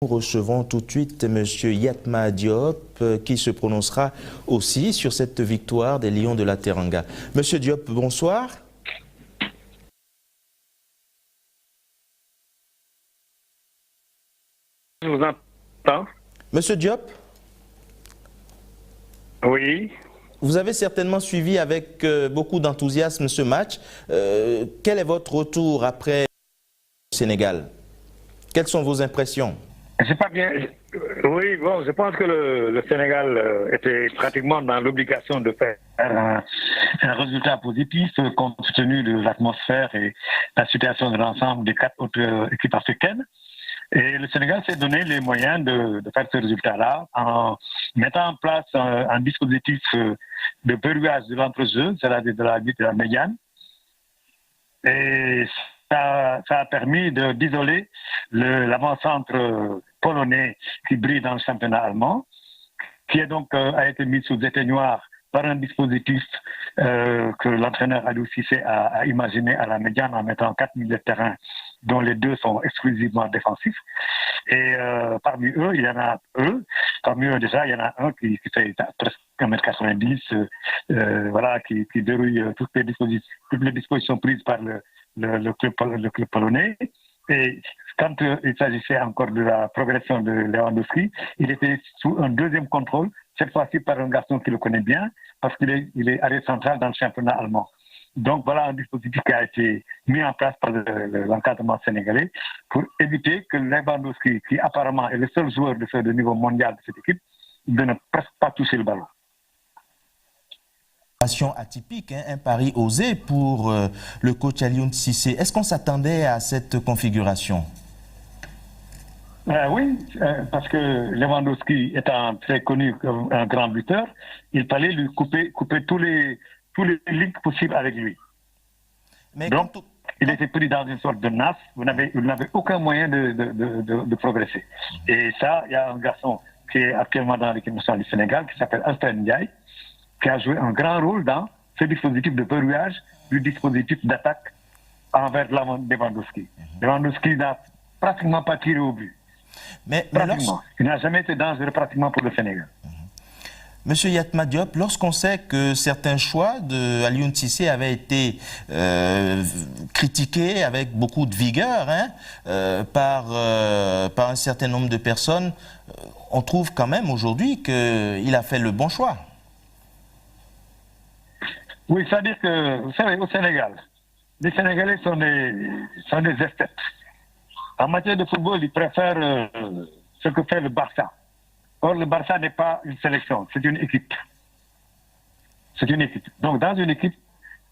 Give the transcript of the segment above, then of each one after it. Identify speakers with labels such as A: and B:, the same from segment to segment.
A: Nous recevons tout de suite M. Yatma Diop qui se prononcera aussi sur cette victoire des Lions de la Teranga. M. Diop, bonsoir.
B: Je vous entends.
A: M. Diop?
B: Oui.
A: Vous avez certainement suivi avec beaucoup d'enthousiasme ce match. Quel est votre retour après le Sénégal? Quelles sont vos impressions?
B: C'est pas bien. Oui, bon, je pense que le Sénégal était pratiquement dans l'obligation de faire un résultat positif compte tenu de l'atmosphère et la situation de l'ensemble des 4 autres équipes africaines. Et le Sénégal s'est donné les moyens de faire ce résultat-là en mettant en place un dispositif de verrouillage de l'entrejeu, c'est-à-dire de la médiane. Et ça a permis d'isoler l'avant-centre polonais qui brille dans le championnat allemand, qui a été mis sous éteignoir par un dispositif que l'entraîneur Aliou Cissé a imaginé à la médiane en mettant 4 milieux de terrain, dont les 2 sont exclusivement défensifs. Et parmi eux, il y en a déjà, il y en a un qui fait presque 1m90, voilà, qui déroule toutes les dispositions prises par le club polonais. Et quand il s'agissait encore de la progression de Lewandowski, il était sous un deuxième contrôle, cette fois-ci par un garçon qui le connaît bien, parce qu'il est arrêt central dans le championnat allemand. Donc voilà un dispositif qui a été mis en place par l'encadrement sénégalais pour éviter que Lewandowski, qui apparemment est le seul joueur de niveau mondial de cette équipe, de ne presque pas toucher le ballon.
A: Atypique, hein, un pari osé pour le coach Aliou Cissé. Est-ce qu'on s'attendait à cette configuration?
B: Oui, parce que Lewandowski étant très connu comme un grand buteur, il fallait lui couper tous les links possibles avec lui. Mais donc, il était pris dans une sorte de nasse, il n'avait aucun moyen de progresser. Et ça, il y a un garçon qui est actuellement dans l'équipe nationale du Sénégal, qui s'appelle Alfred Ndiaye, qui a joué un grand rôle dans ce dispositif de verrouillage du dispositif d'attaque envers Lewandowski. Lewandowski n'a pratiquement pas tiré au but. Il n'a jamais été dangereux pratiquement pour le Sénégal.
A: Monsieur Yatma Diop, lorsqu'on sait que certains choix de Aliou Cissé avaient été critiqués avec beaucoup de vigueur par un certain nombre de personnes, on trouve quand même aujourd'hui qu'il a fait le bon choix.
B: Oui, c'est-à-dire que, vous savez, au Sénégal, les Sénégalais sont des esthètes. En matière de football, ils préfèrent ce que fait le Barça. Or, le Barça n'est pas une sélection, c'est une équipe. C'est une équipe. Donc, dans une équipe,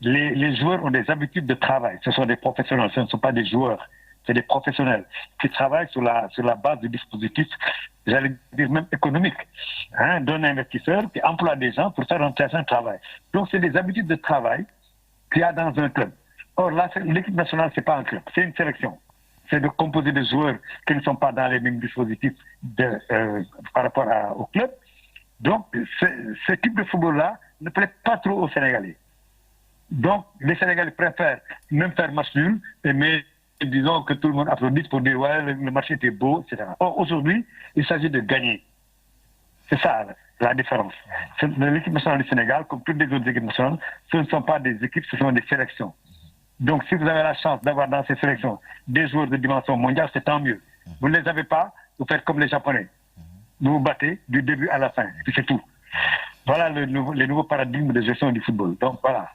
B: les joueurs ont des habitudes de travail. Ce sont des professionnels, ce ne sont pas des joueurs. C'est des professionnels qui travaillent sur la base du dispositif, j'allais dire même économique, d'un investisseur qui emploie des gens pour faire un certain travail. Donc, c'est des habitudes de travail qu'il y a dans un club. Or, l'équipe nationale, ce n'est pas un club, c'est une sélection. C'est de composer des joueurs qui ne sont pas dans les mêmes dispositifs par rapport au club. Donc, ce type de football-là ne plaît pas trop aux Sénégalais. Donc, les Sénégalais préfèrent même faire match nul, mais disons que tout le monde applaudisse pour dire ouais, le match était beau, etc. Or, aujourd'hui, il s'agit de gagner. C'est ça la différence. L'équipe nationale du Sénégal, comme toutes les autres équipes nationales, ce ne sont pas des équipes, ce sont des sélections. Donc, si vous avez la chance d'avoir dans ces sélections des joueurs de dimension mondiale, c'est tant mieux. Vous ne les avez pas, vous faites comme les Japonais. Vous vous battez du début à la fin, et puis c'est tout. Voilà les nouveaux paradigmes de gestion du football. Donc, voilà.